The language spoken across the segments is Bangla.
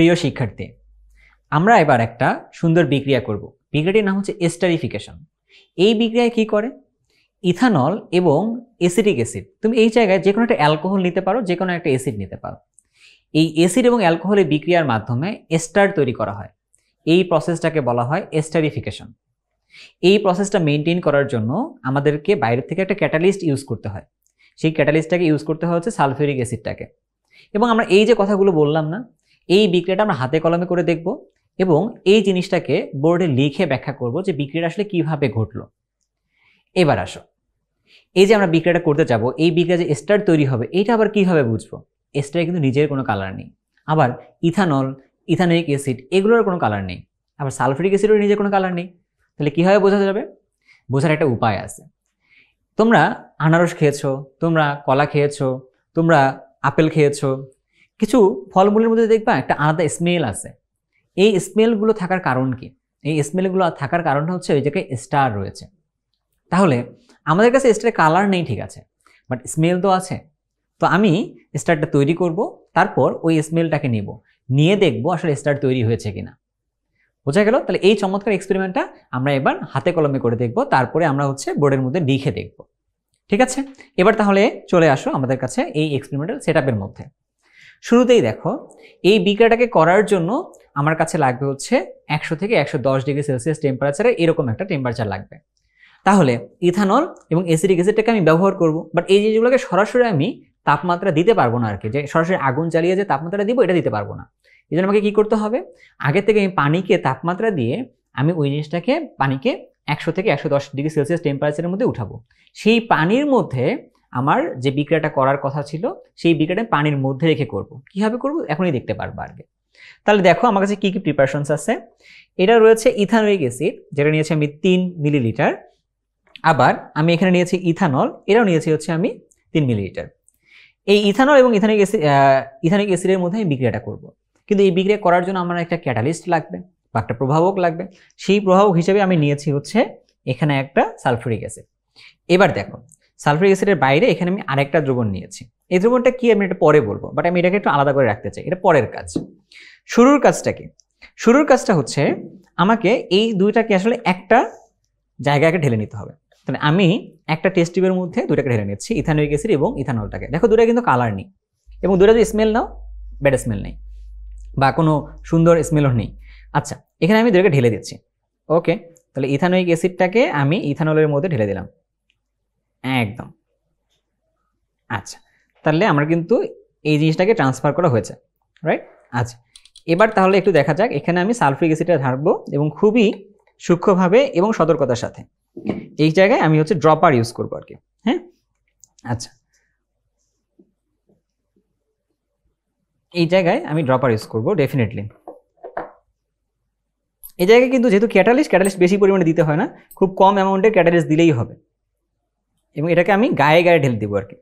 প্রিয় শিক্ষার্থী, আমরা এবার একটা সুন্দর বিক্রিয়া করব। বিক্রিয়াটির নাম হচ্ছে এস্টারিফিকেশন। এই বিক্রিয়ায় কি করে, ইথানল এবং অ্যাসিটিক অ্যাসিড, তুমি এই জায়গায় যে কোনো একটা অ্যালকোহল নিতে পারো, যে কোনো একটা অ্যাসিড নিতে পারো। এই অ্যাসিড এবং অ্যালকোহলের বিক্রিয়ার মাধ্যমে এস্টার তৈরি করা হয়। এই প্রসেসটাকে বলা হয় এস্টারিফিকেশন। এই প্রসেসটা মেনটেন করার জন্য আমাদেরকে বাইরে থেকে একটা ক্যাটালিস্ট ইউজ করতে হয়। সেই ক্যাটালিস্টটাকে ইউজ করতে হয় হচ্ছে সালফিউরিক অ্যাসিডটাকে। এবং আমরা এই যে কথাগুলো বললাম না, এই বিক্রিয়াটা আমরা হাতে কলমে করে দেখব এবং এই জিনিসটাকে বোর্ডে লিখে ব্যাখ্যা করব যে বিক্রিয়াটা আসলে কিভাবে ঘটলো। এবার আসো, এই যে আমরা বিক্রিয়াটা করতে যাব, এই বিক্রিয়া যে এস্টার তৈরি হবে, এইটা আবার কিভাবে বুঝবো? এস্টারে কিন্তু নিজের কোনো কালার নেই। আবার ইথানল, ইথানোয়িক অ্যাসিড এগুলোর কোনো কালার নেই। আবার সালফিউরিক অ্যাসিডের নিজের কোনো কালার নেই। তাহলে কীভাবে বোঝা যাবে? বোঝার একটা উপায় আছে। তোমরা আনারস খেয়েছো, তোমরা কলা খেয়েছো, তোমরা আপেল খেয়েছো, কিছু ফলমূলের মধ্যে দেখবা একটা আলাদা স্মেল আছে। এই স্মেলগুলো থাকার কারণ কি? এই স্মেলগুলো থাকার কারণটা হচ্ছে ওই জায়গায় স্টার রয়েছে। তাহলে আমাদের কাছে স্টারের কালার নেই, ঠিক আছে, বাট স্মেল তো আছে। তো আমি স্টারটা তৈরি করব, তারপর ওই স্মেলটাকে নিয়ে দেখব আসলে স্টার তৈরি হয়েছে কিনা। বোঝা গেল? তাহলে এই চমৎকার এক্সপেরিমেন্টটা আমরা এবার হাতে কলমে করে দেখব, তারপরে আমরা বোর্ডের মধ্যে লিখে দেখব। ঠিক আছে, এবার তাহলে চলে আসো আমাদের কাছে এই এক্সপেরিমেন্টাল সেটআপের মধ্যে। শুরুতেই দেখো, এই বিক্রিয়াটাকে করার জন্য আমার কাছে লাগবে 100 থেকে 110 ডিগ্রি সেলসিয়াস টেম্পারেচারে, এরকম একটা টেম্পারেচার লাগবে। তাহলে ইথানল এবং অ্যাসিটিক অ্যাসিডটাকে আমি ব্যবহার করব, বাট এই জিনিসগুলোকে সরাসরি আমি তাপমাত্রা দিতে পারবো না আর কি, যে সরাসরি আগুন জ্বালিয়ে যে তাপমাত্রা দিব এটা দিতে পারবো না। এই জন্য আমাকে কী করতে হবে, আগে থেকে আমি পানিকে তাপমাত্রা দিয়ে আমি ওই জিনিসটাকে পানিকে 100 থেকে 110 ডিগ্রি সেলসিয়াস টেম্পারেচারের মধ্যে উঠাবো। সেই পানির মধ্যে আমার যে বিক্রিয়াটা করার কথা ছিল, সেই বিক্রিয়াটা পানির মধ্যে রেখে করব। কীভাবে করব এখনই দেখতে পারবো আগে। তাহলে দেখো আমার কাছে কী কী প্রিপারেশনস আছে। এটা রয়েছে ইথানোয়িক অ্যাসিড, যেটা নিয়েছি আমি 3 মিলিলিটার। আবার আমি এখানে নিয়েছি ইথানল, এটাও নিয়েছি আমি 3 মিলিলিটার। এই ইথানল এবং ইথানিক অ্যাসিডের মধ্যে আমি বিক্রিয়াটা করব। কিন্তু এই বিক্রিয়া করার জন্য আমার একটা ক্যাটালিস্ট লাগবে বা একটা প্রভাবক লাগবে। সেই প্রভাবক হিসেবে আমি নিয়েছি এখানে একটা সালফিউরিক অ্যাসিড। এবার দেখো, সালফিউরিক অ্যাসিডের বাইরে এখানে আমি আরেকটা দ্রবণ নিয়েছি। এই দ্রবণটা কি আমি এটা পরে বলবো, বাট আমি এটাকে একটু আলাদা করে রাখতে চাই, এটা পরের কাজ। শুরুর কাজটা কি? শুরুর কাজটা হচ্ছে আমাকে এই দুইটাকে আসলে একটা জায়গাকে ঢেলে নিতে হবে। তাহলে আমি একটা টেস্ট টিউবের মধ্যে দুটাকে ঢেলে নিচ্ছি, ইথানোয়িক অ্যাসিড এবং ইথানলটাকে। দেখো দুটা কিন্তু কালার নেই এবং দুটা যদি স্মেল নাও, ব্যাড স্মেল নেই বা কোনো সুন্দর স্মেলও নেই। আচ্ছা, এখানে আমি দুটাকে ঢেলে দিচ্ছি। ওকে, তাহলে ইথানোয়িক অ্যাসিডটাকে আমি ইথানলের মধ্যে ঢেলে দিলাম একদম। আচ্ছা, তাহলে আমার কিন্তু এই জিনিসটাকে ট্রান্সফার করা হয়েছে, রাইট? আচ্ছা, এবার তাহলে একটু দেখা যাক, এখানে আমি সালফিউরিক অ্যাসিডটা ঢালবো এবং খুবই সূক্ষ্মভাবে এবং সতর্কতার সাথে। এই জায়গায় আমি ড্রপার ইউজ করবো আর কি। হ্যাঁ, আচ্ছা, এই জায়গায় আমি ড্রপার ইউজ করবো ডেফিনেটলি। এই জায়গায় কিন্তু যেহেতু ক্যাটালিস্ট বেশি পরিমাণে দিতে হয় না, খুব কম অ্যামাউন্টের ক্যাটালিস্ট দিলেই হবে। এবং এটাকে আমি গায়ে গায়ে ঢেলে দেবো আর কি।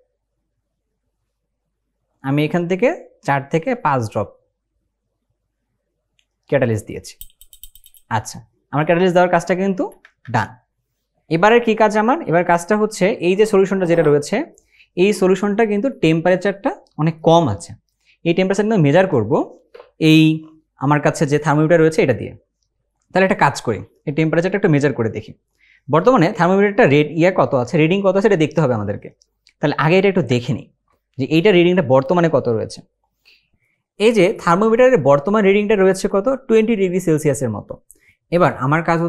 আমি এখান থেকে 4 থেকে 5 ড্রপ ক্যাটালিস্ট দিয়েছি। আচ্ছা, আমার ক্যাটালিস্ট দেওয়ার কাজটা কিন্তু ডান। এবারের কি কাজ আমার? এবার কাজটা এই যে সলিউশনটা যেটা রয়েছে, এই সলিউশনটা কিন্তু টেম্পারেচারটা অনেক কম আছে। এই টেম্পারেচার কিন্তু মেজার করব এই আমার কাছে যে থার্মোমিটার রয়েছে এটা দিয়ে। তাহলে একটা কাজ করি, এই টেম্পারেচারটা একটু মেজার করে দেখি। বর্তমানে থার্মোমিটারটা কত আছে, রিডিং কত আছে এটা দেখতে হবে আমাদেরকে। তাহলে আগে এটা একটু দেখে নিই যে এইটা রিডিংটা বর্তমানে কত রয়েছে। এই যে থার্মোমিটারের বর্তমান রিডিংটা রয়েছে কত, 20 ডিগ্রি সেলসিয়াসের মতো। এবার আমার কাজ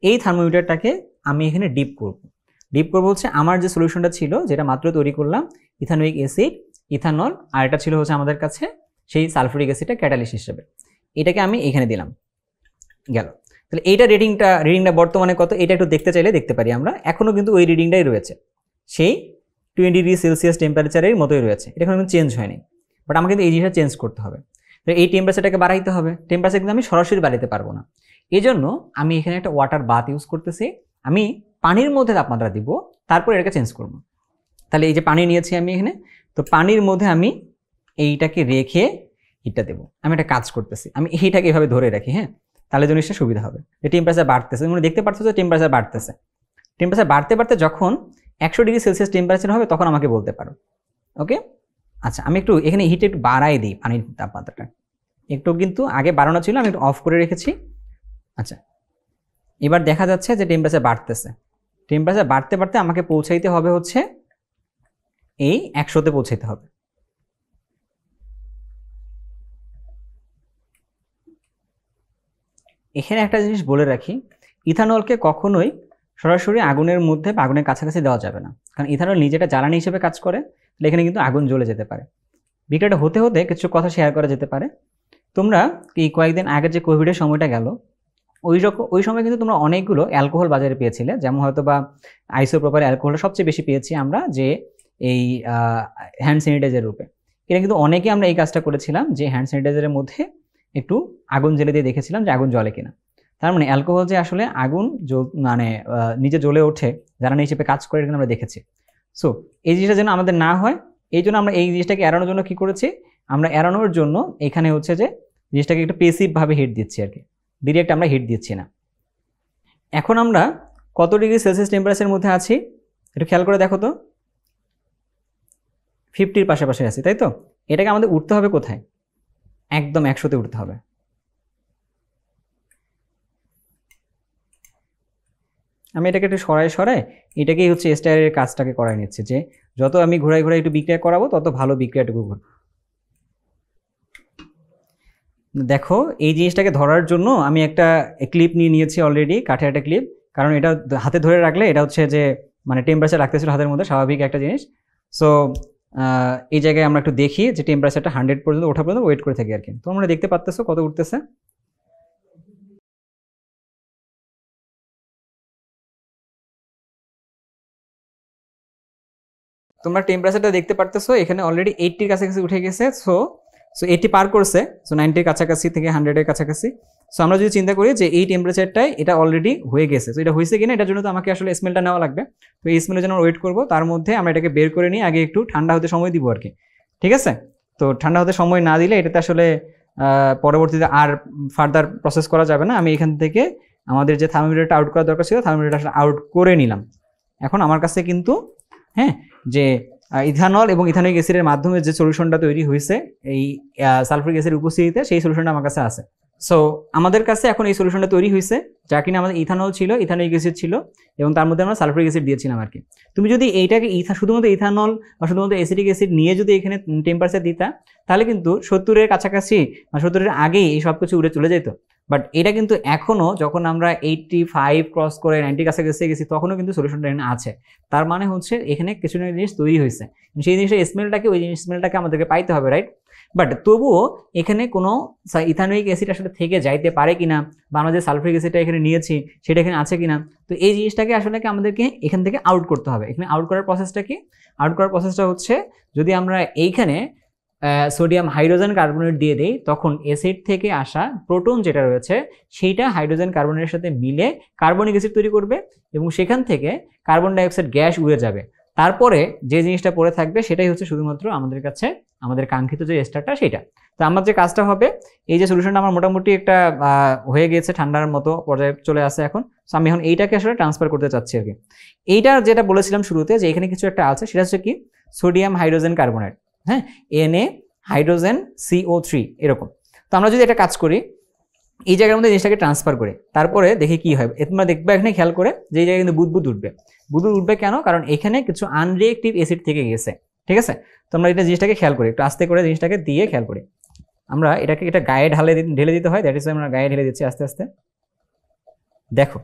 এই থার্মোমিটারটাকে আমি এখানে ডিপ করব আমার যে সলিউশনটা ছিল, যেটা মাত্র তৈরি করলাম, ইথানোয়িক অ্যাসিড, ইথানল, আর এটা ছিল আমাদের কাছে সেই সালফিউরিক অ্যাসিডটা ক্যাটালিস্ট হিসেবে। এটাকে আমি এখানে দিলাম, গেল। তাহলে এইটা রিডিংটা বর্তমানে কত, এটা একটু দেখতে চাইলে দেখতে পারি আমরা। এখনও কিন্তু ওই রিডিংটাই রয়েছে, সেই 20 ডিগ্রি সেলসিয়াস টেম্পারেচারের মতোই রয়েছে, এটা কোনো চেঞ্জ হয়নি। বাট আমাকে কিন্তু এই জিনিসটা চেঞ্জ করতে হবে। তো এই টেম্পারেচারটাকে বাড়াইতে হবে। টেম্পারেচার কিন্তু আমি সরাসরি বাড়াতে পারবো না, এই জন্য আমি এখানে একটা ওয়াটার বাথ ইউজ করতেছি। আমি পানির মধ্যে তাপমাত্রা দিব, তারপর এটাকে চেঞ্জ করব। তাহলে এই যে পানি নিয়েছি আমি এখানে, তো পানির মধ্যে আমি এইটাকে রেখে হিটটা দেবো। আমি একটা কাজ করতেছি, আমি এইটাকে এভাবে ধরে রাখি, হ্যাঁ, তাহলে জিনিসটা সুবিধা হবে। যে টেম্পারেচার বাড়তেছে, তোমরা দেখতে পাচ্ছ যে টেম্পারেচার বাড়তেছে। টেম্পারেচার বাড়তে যখন 100 ডিগ্রি সেলসিয়াস টেম্পারেচার হবে তখন আমাকে বলতে পারো। ওকে, আচ্ছা, আমি একটু এখানে হিট একটু বাড়াই দিই পানির তাপমাত্রাটা। একটু কিন্তু আগে বাড়ানো ছিল, আমি একটু অফ করে রেখেছি। আচ্ছা, এবার দেখা যাচ্ছে যে টেম্পারেচার বাড়তেছে। টেম্পারেচার বাড়তে বাড়তে আমাকে পৌঁছাইতে হবে হচ্ছে এই 100-তে পৌঁছাইতে হবে। এখানে একটা জিনিস বলে রাখি, ইথানলকে কখনোই সরাসরি আগুনের মধ্যে বা আগুনের কাছাকাছি দেওয়া যাবে না, কারণ ইথানল নিজেটা জ্বালানি হিসেবে কাজ করে, তাহলে এখানে কিন্তু আগুন জ্বলে যেতে পারে। বিক্রিয়াটা হতে হতে কিছু কথা শেয়ার করা যেতে পারে। তোমরা এই কয়েকদিন আগের যে কোভিডের সময়টা গেল, ওই সময় কিন্তু তোমরা অনেকগুলো অ্যালকোহল বাজারে পেয়েছিলে, যেমন হয়তো বা আইসোপ্রপার অ্যালকোহলটা সবচেয়ে বেশি পেয়েছি আমরা, যে এই হ্যান্ড স্যানিটাইজার রূপে। এটা কিন্তু অনেকে আমরা এই কাজটা করেছিলাম, যে হ্যান্ড স্যানিটাইজারের মধ্যে একটু আগুন জ্বেলে দিয়ে দেখেছিলাম যে আগুন জ্বলে কিনা। তার মানে অ্যালকোহল যে আসলে আগুন মানে নিজে জ্বলে ওঠে, জ্বালানি হিসেবে কাজ করে, কিন্তু আমরা দেখেছি। সো এই জিনিসটা যেন আমাদের না হয়, এই জন্য আমরা এই জিনিসটাকে এড়ানোর জন্য কি করেছি, আমরা এড়ানোর জন্য এখানে হচ্ছে যে জিনিসটাকে একটু পেসিভভাবে হিট দিচ্ছি আর কি, ডিরেক্ট আমরা হিট দিচ্ছি না। এখন আমরা কত ডিগ্রি সেলসিয়াস টেম্পারেচারের মধ্যে আছি একটু খেয়াল করে দেখো তো, 50-র পাশাপাশি আছি, তাই তো? এটাকে আমাদের উঠতে হবে কোথায়? একদম 100-তে উঠতে হবে। আমি এটাকে একটু সরাই এটাকেই হচ্ছে এস্টারের কাজটাকে করাই নিচ্ছে, যে যত আমি ঘোরাই একটু বিক্রিয়া করাবো তত ভালো বিক্রিয়াটুকু ঘটবে। দেখো এই জিনিসটাকে ধরার জন্য আমি একটা ক্লিপ নিয়ে নিয়েছি অলরেডি, কাঠের একটা ক্লিপ, কারণ এটা হাতে ধরে রাখলে এটা হচ্ছে যে মানে টেম্পারেচার রাখতেছিল হাতের মধ্যে, স্বাভাবিক একটা জিনিস। সো এই জায়গায় আমরা একটু দেখি যে টেম্পারেচারটা 100 পর্যন্ত ওঠা পর্যন্ত ওয়েট করে থাকি আর কি। তোমরা দেখতে পাচ্তেছো কত উঠতেছে। তোমরা টেম্পারেচারটা দেখতে পারতেছো, এখানে অলরেডি 80-র কাছাকাছি উঠে গেছে। সো 80 পার করছে, সো 90-র কাছাকাছি থেকে 100-এর কাছাকাছি। সো আমরা যদি চিন্তা করি যে এই টেম্পারেচারটাই এটা অলরেডি হয়ে গেছে, তো এটা হয়েছে কিনা এটার জন্য তো আমাকে আসলে স্মেলটা নেওয়া লাগবে। তো এই স্মেলের জন্য ওয়েট করবো, তার মধ্যে আমরা এটাকে বের করে নিয়ে আগে একটু ঠান্ডা হতে সময় দিব আর কি। ঠিক আছে? তো ঠান্ডা হতে সময় না দিলে এটাতে আসলে পরবর্তীতে আর ফার্দার প্রসেস করা যাবে না। আমি এখান থেকে আমাদের যে থার্মোমিটারটা আউট করা দরকার ছিল, থার্মোমিটারটা আসলে আউট করে নিলাম। এখন আমার কাছে কিন্তু হ্যাঁ, যে ইথানল এবং ইথানোয়িক অ্যাসিডের মাধ্যমে যে সলিউশনটা তৈরি হয়েছে এই সালফারিক অ্যাসিডের উপস্থিতিতে, সেই সলিউশনটা আমার কাছে আছে। সো আমাদের কাছে এখন এই সলিউশনটা তৈরি হয়েছে, যা কিনা আমাদের ইথানল ছিল, ইথানোয়িক অ্যাসিড ছিল, এবং তার মধ্যে আমরা সালফারিক অ্যাসিড দিয়েছিলাম আর কি। তুমি যদি এইটাকে শুধুমাত্র ইথানল বা শুধুমাত্র অ্যাসিডিক অ্যাসিড নিয়ে যদি এখানে টেম্পারেচার দিতা, তাহলে কিন্তু 70-এর কাছাকাছি বা 70-এর আগেই এই সব কিছু উড়ে চলে যেত। বাট এটা কিন্তু এখনও যখন আমরা 85 ক্রস করে 90 কাছাকাছি গেছি, তখনও কিন্তু সলিউশনটা এখানে আছে। তার মানে হচ্ছে এখানে কিছু না জিনিস তৈরি হয়েছে, সেই জিনিসের স্মেলটাকে, ওই স্মেলটাকে আমাদেরকে পাইতে হবে, রাইট? বাট তবুও এখানে কোনো ইথানোয়িক অ্যাসিড আসলে থেকে যাইতে পারে কিনা, বা আমরা যে সালফারিক অ্যাসিডটা এখানে নিয়েছি সেটা এখানে আছে কিনা, তো এই জিনিসটাকে আসলে আমাদেরকে এখান থেকে আউট করতে হবে। এখানে আউট করার প্রসেসটা কি? আউট করার প্রসেসটা হচ্ছে, যদি আমরা এইখানে সোডিয়াম হাইড্রোজেন কার্বনেট দিয়ে দেই, তখন অ্যাসিড থেকে আসা প্রোটন যেটা রয়েছে সেইটা হাইড্রোজেন কার্বনেটের সাথে মিলে কার্বনিক অ্যাসিড তৈরি করবে, এবং সেখান থেকে কার্বন ডাইঅক্সাইড গ্যাস উড়ে যাবে। তারপরে যে জিনিসটা পড়ে থাকবে সেটাই হচ্ছে শুধুমাত্র আমাদের কাছে আমাদের কাঙ্ক্ষিত যে এস্টারটা, সেটা। তো আমার যে কাজটা হবে, এই যে সলিউশনটা আমার মোটামুটি একটা হয়ে গেছে, ঠান্ডার মতো পর্যায়ে চলে আসে এখন। সো আমি এখন এইটাকে আসলে ট্রান্সফার করতে চাচ্ছি আর কি। এইটা যেটা বলেছিলাম শুরুতে, যে এখানে কিছু একটা আছে, সেটা হচ্ছে কি সোডিয়াম হাইড্রোজেন কার্বনেট, হ্যাঁ, Na হাইড্রোজেন CO3 এরকম। তো আমরা যদি এটা কাজ করি, এই জায়গার মধ্যে জিনিসটাকে ট্রান্সফার করে তারপরে দেখি কি হয়। তোমরা দেখবে এখানে খেয়াল করে যে এই জায়গায় কিন্তু বুদবুদ উঠবে। বুদবুদ উঠবে কেন? কারণ এখানে কিছু আনরিয়েক্টিভ অ্যাসিড থেকে গেছে। ঠিক আছে? তো আমরা এটা জিনিসটাকে খেয়াল করি, একটু আস্তে করে জিনিসটাকে দিয়ে খেয়াল করি। আমরা এটাকে এটা গায়ে ঢেলে দিতে হয়, দ্যাট ইজ আমরা গায়ে ঢেলে দিচ্ছি আস্তে আস্তে। দেখো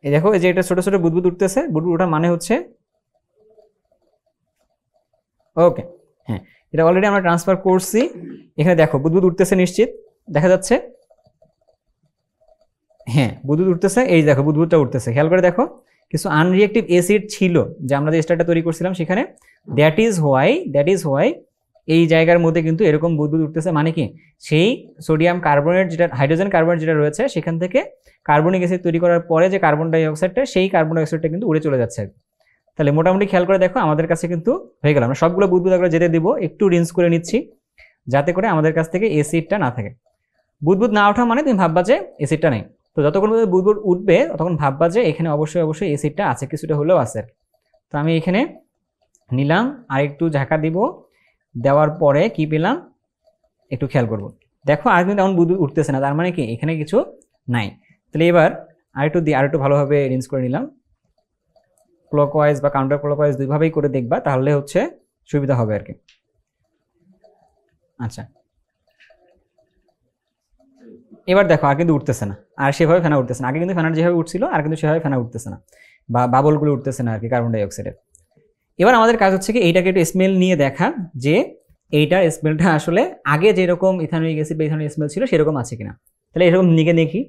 এই যে এটা ছোট ছোট বুদবুদ উঠতেছে, বুদবুদ ওঠার মানে হচ্ছে ওকে, হ্যাঁ, এটা অলরেডি আমরা ট্রান্সফার করছি। এখানে দেখো বুদবুদ উঠতেছে, নিশ্চিত দেখা যাচ্ছে। হ্যাঁ, বুদবুদ উঠতেছে, এই দেখো বুদবুদটা উঠতেছে, খেয়াল করে দেখো। কিছু আনরিয়েক্টিভ অ্যাসিড ছিল যে আমরা যে স্টারটা তৈরি করছিলাম সেখানে, দ্যাট ইজ হোয়াই এই জায়গার মধ্যে কিন্তু এরকম বুদবুদ উঠতেছে। মানে কি, সেই সোডিয়াম কার্বনেট যেটা, হাইড্রোজেন কার্বনেট যেটা রয়েছে, সেখান থেকে কার্বনিক অ্যাসিড তৈরি করার পরে যে কার্বন ডাই অক্সাইডটা, সেই কার্বন ডাই অক্সাইডটা কিন্তু উড়ে চলে যাচ্ছে। তাহলে মোটামুটি খেয়াল করে দেখো আমাদের কাছে কিন্তু হয়ে গেল। আমরা সবগুলো বুদবুদ আমরা যেতে দিব, একটু রিন্স করে নিচ্ছি যাতে করে আমাদের কাছ থেকে অ্যাসিডটা না থাকে। বুদবুদ না ওঠা মানে তুমি ভাববা যে অ্যাসিডটা নেই। তো যতক্ষণ বুদবুদ উঠবে তখন ভাববা যে এখানে অবশ্যই অ্যাসিডটা আছে, কিছুটা হলেও আছে। তো আমি এখানে নিলাম, আর একটু ঝাঁকা দিব, দেওয়ার পরে কি পেলাম একটু খেয়াল করব। দেখো আর কিন্তু এমন বুদবুদ উঠতেছে না, তার মানে কি এখানে কিছু নাই। তাহলে এবার আরেকটু ভালোভাবে রিন্স করে নিলাম, ক্লকওয়াইজ বা কাউন্টার ক্লকওয়াইজ দুইভাবেই করে দেখবা, তাহলে হচ্ছে সুবিধা হবে আর কি। আচ্ছা এবার দেখো আর কিন্তু উঠতেছে না, আর সেভাবে ফেনা উঠতেছে না। আগে কিন্তু ফেনার যেভাবে উঠছিল আর কিন্তু সেভাবে ফেনা উঠতেছে না, বা বাবলগুলো উঠতেছে না আর কি কার্বন ডাই অক্সাইডের। এবার আমাদের কাজ হচ্ছে কি এইটাকে একটু স্মেল নিয়ে দেখা যে এইটার স্মেলটা আসলে আগে যেরকম ইথানোয়িক অ্যাসিড বা ইথানল স্মেল ছিল সেরকম আছে কিনা। তাহলে এরকম নিয়ে দেখি,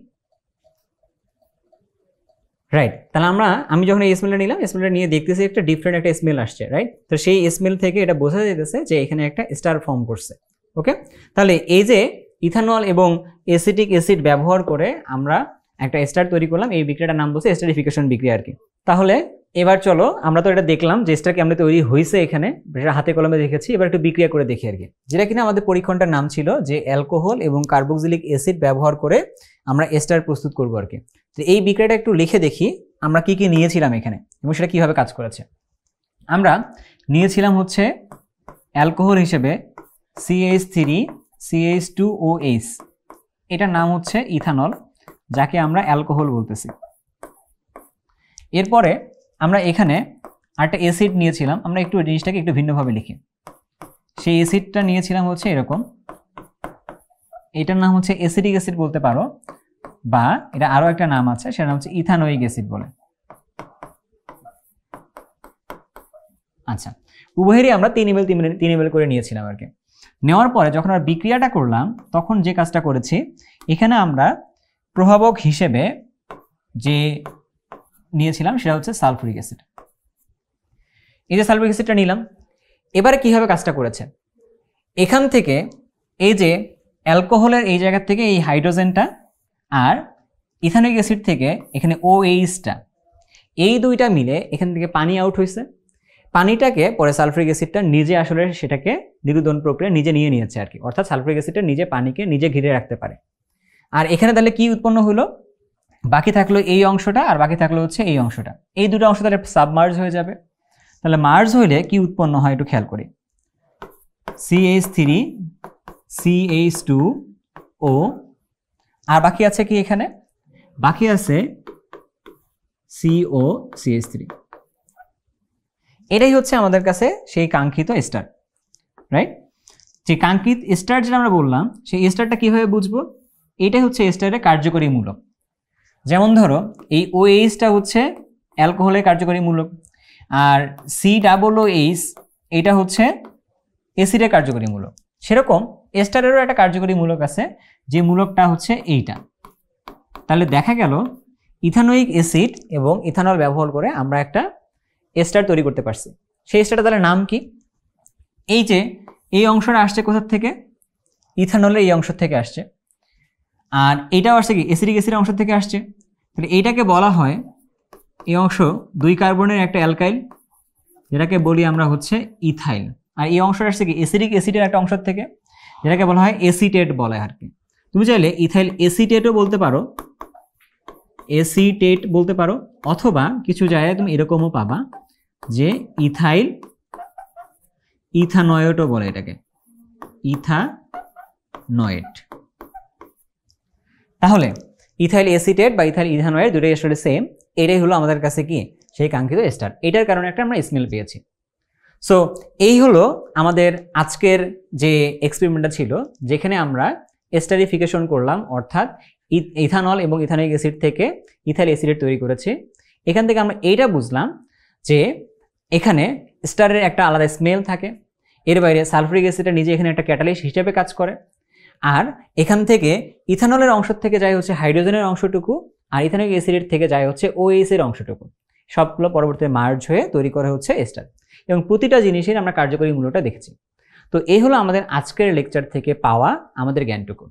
রাইট। তাহলে আমি যখন এই স্মেলটা নিলাম, স্মেলটা নিয়ে দেখতেছি একটা ডিফারেন্ট একটা স্মেল আসছে, রাইট। তো সেই স্মেল থেকে এটা বোঝা যাইতেছে যে এখানে একটা স্টার ফর্ম করছে। ওকে, তাহলে এই যে ইথানল এবং অ্যাসিটিক অ্যাসিড ব্যবহার করে আমরা একটা স্টার তৈরি করলাম, এই বিক্রিয়াটার নাম বলছে এস্টারিফিকেশন বিক্রিয়া আর কি। তাহলে এবার চলো আমরা তো এটা দেখলাম যে স্টার কেমন তৈরি হয়েছে, এখানে হাতে কলমে দেখেছি, এবার একটু বিক্রিয়া করে দেখি আর কি। যেটা কিনা আমাদের পরীক্ষণটার নাম ছিল যে অ্যালকোহল এবং কার্বক্সিলিক অ্যাসিড ব্যবহার করে আমরা এস্টার প্রস্তুত করবো আর কি। তো এই বিক্রিয়াটা একটু লিখে দেখি আমরা কি কি নিয়েছিলাম এখানে এবং সেটা কিভাবে কাজ করেছে। আমরা নিয়েছিলাম হচ্ছে অ্যালকোহল হিসেবে CH3CH2OH, এটার নাম হচ্ছে ইথানল, যাকে আমরা অ্যালকোহল বলতেছি। এরপরে আমরা এখানে আরেকটা অ্যাসিড নিয়েছিলাম, আমরা একটু জিনিসটাকে একটু ভিন্নভাবে লিখি। সেই অ্যাসিডটা নিয়েছিলাম হচ্ছে এরকম, এটার নাম হচ্ছে অ্যাসিটিক অ্যাসিড বলতে পারো, বা এটা আরো একটা নাম আছে, সেটার নাম হচ্ছে ইথানোয়িক অ্যাসিড বলে। আচ্ছা, উভয়েরই আমরা 3 ml করে নিয়েছিলাম আর কি। নেওয়ার পরে যখন আমরা বিক্রিয়াটা করলাম তখন যে কাজটা করেছি, এখানে আমরা প্রভাবক হিসেবে যে নিয়েছিলাম সেটা হচ্ছে সালফুরিক অ্যাসিড। এই যে সালফুরিক অ্যাসিডটা নিলাম, এবারে কিভাবে কাজটা করেছে, এখান থেকে এই যে অ্যালকোহলের এই জায়গা থেকে এই হাইড্রোজেনটা আর ইথানোয়িক অ্যাসিড থেকে এখানে OH-টা, এই দুইটা মিলে এখান থেকে পানি আউট হয়েছে। পানিটাকে পরে সালফুরিক অ্যাসিডটা নিজে আসলে সেটাকে নিরুদন প্রক্রিয়া নিজে নিয়ে নিয়েছে আর কি, অর্থাৎ সালফুরিক অ্যাসিডটা নিজে পানিকে নিজে ঘিরে রাখতে পারে। আর এখানে তাহলে কি উৎপন্ন হলো, বাকি থাকলো এই অংশটা আর বাকি থাকলো হচ্ছে এই অংশটা, এই দুটো অংশ তাহলে সাবমার্জ হয়ে যাবে। তাহলে মার্জ হইলে কি উৎপন্ন হয় একটু খেয়াল করি, CH3CH2O, আর বাকি আছে কি এখানে, বাকি আছে COCH3। এটাই হচ্ছে আমাদের কাছে সেই কাঙ্ক্ষিত স্টার, রাইট। যে কাঙ্ক্ষিত স্টার যেটা আমরা বললাম, সেই স্টারটা কিভাবে বুঝবো, এটাই হচ্ছে স্টারের কার্যকরী মূলক। যেমন ধরো এই OH-টা হচ্ছে অ্যালকোহলের কার্যকরী মূলক, আর COOH এটা হচ্ছে অ্যাসিডের কার্যকরী মূলক। সেরকম স্টারেরও একটা কার্যকরী মূলক আছে, যে মূলকটা হচ্ছে এইটা। তাহলে দেখা গেল ইথানোয়িক অ্যাসিড এবং ইথানল ব্যবহার করে আমরা একটা এস্টার তৈরি করতে পারছি। সেই এস্টারটা তাহলে নাম কি, এই যে এই অংশটা আসছে কোথা থেকে, ইথানলের এই অংশ থেকে আসছে, আর এইটাও আসছে কি অ্যাসিডিক অ্যাসিডের অংশ থেকে আসছে। তাহলে এইটাকে বলা হয়, এই অংশ 2 কার্বনের একটা অ্যালকাইল, যেটাকে বলি আমরা হচ্ছে ইথাইল, আর এই অংশটা আসছে কি অ্যাসিডিক অ্যাসিডের একটা অংশ থেকে, যেটাকে বলা হয় এসিটেট বলে আর কি। তুমি চাইলে ইথাইল এসিটেটও বলতে পারো, এসিটেট বলতে পারো, অথবা কিছু জায়গায় তুমি এরকমও পাবা যে ইথাইল ইথানয়েটও বলে এটাকে, ইথানয়েট। তাহলে ইথাইল এসিটেট বা ইথাইল ইথানয়েট দুটোই আসলে সেম, এটাই হলো আমাদের কাছে কি সেই কাঙ্ক্ষিত স্টার। এটার কারণে একটা আমরা স্মেল পেয়েছি। সো এই হলো আমাদের আজকের যে এক্সপেরিমেন্টটা ছিল, যেখানে আমরা এস্টারিফিকেশন করলাম, অর্থাৎ ইথানল এবং ইথানোয়িক অ্যাসিড থেকে ইথাইল অ্যাসিডেট তৈরি করেছি। এখান থেকে আমরা এইটা বুঝলাম যে এখানে স্টারের একটা আলাদা স্মেল থাকে, এর বাইরে সালফুরিক অ্যাসিডটা নিজে এখানে একটা ক্যাটালিস্ট হিসেবে কাজ করে, আর এখান থেকে ইথানলের অংশ থেকে যায় হচ্ছে হাইড্রোজেনের অংশটুকু, আর ইথানোয়িক অ্যাসিডের থেকে যায় হচ্ছে OH এর অংশটুকু, সবগুলো পরবর্তীতে মার্জ হয়ে তৈরি করা হচ্ছে এস্টার। এবং প্রতিটা জিনিসের আমরা কার্যকরী মূল্যটা দেখেছি। তো এই হলো আমাদের আজকের লেকচার থেকে পাওয়া আমাদের জ্ঞানটুকু।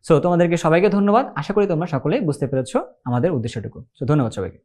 সো তোমাদেরকে সবাইকে ধন্যবাদ, আশা করি তোমরা সকলেই বুঝতে পেরেছো আমাদের উদ্দেশ্যটুকু। সো ধন্যবাদ সবাইকে।